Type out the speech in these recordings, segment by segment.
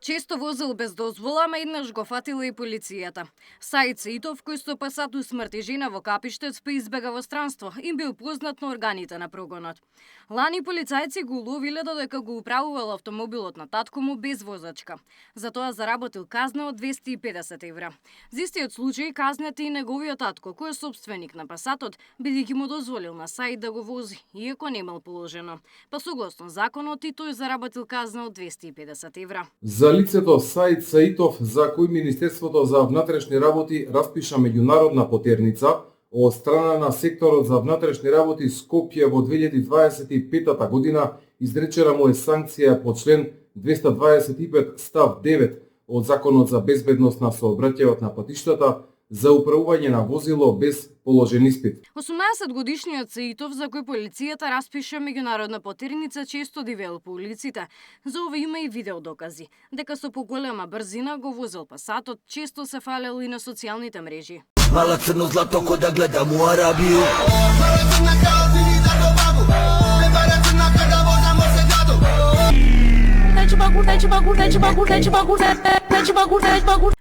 Често возел без дозвола, ама еднаш го фатила и полицијата. Саид Саитов, кој со пасат усмрти жена во Капиштец, па избега во странство, им бил познат на органите на прогонот. Лани полицајци го уловиле додека го управувал автомобилот на татко му без возачка. За тоа заработил казна од 250 евра. За истиот случај казнете и неговиот татко, кој е собственик на пасатот, бидејќи му дозволил на Саид да го вози, иако немал положено. Па согласно законот и тој заработил казна од 250 евра. За лицето Саид Саитов, за кој Министерството за внатрешни работи распиша меѓународна потерница од страна на секторот за внатрешни работи Скопје во 2025 година, изречена му е санкција по член 225 став 9 од Законот за безбедност на сообраќајот на патиштата за управување на возило без положен испит. 18-годишниот Саитов, за кој полицијата распиша меѓународна потерница, често дивел по улиците. За ова има и видео докази. Дека со поголема брзина го возел пасатот, често се фалел и на социјалните мрежи. Мала црно злато ко да гледам у Арабију.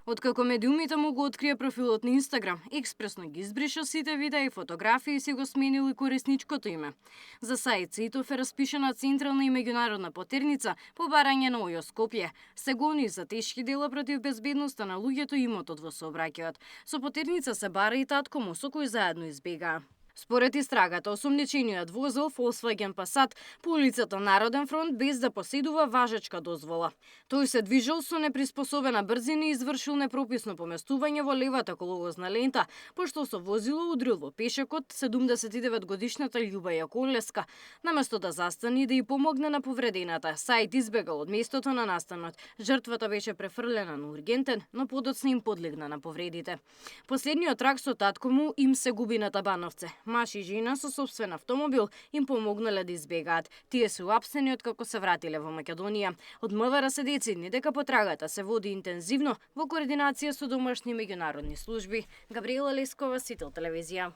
Откако медиумите му го открие профилот на Инстаграм, експресно ги избриша сите видеа и фотографии и си го сменил и корисничкото име. За Саид Саитов е распишана централна и меѓународна потерница по барање на ОЈО Скопје. Се гони за тешки дела против безбедноста на луѓето и имотот во сообраќајот. Со потерница се бара и татко му, со кој заедно избегаа. Според истрагата, осумничениот возел Volkswagen Passat по улицата Народен фронт без да поседува важечка дозвола. Тој се движел со неприспособена брзина и извршил непрописно поместување во левата коловозна лента, пошто со возило удрил во пешекот 79-годишната Љуба Јаколеска. Наместо да застане и да ја помогне на повредената, Саид избегал од местото на настанот. Жртвата беше префрлена на ургентен, но подоцна им подлегна на повредите. Последниот трак со татко му им се губи на Табановце. Маж и жена со собствен автомобил им помогнале да избегаат. Тие се уапсени откако се вратиле во Македонија. Од МВР се децидни дека потрагата се води интензивно во координација со домашни меѓународни служби. Габриела Лескова, Сител телевизија.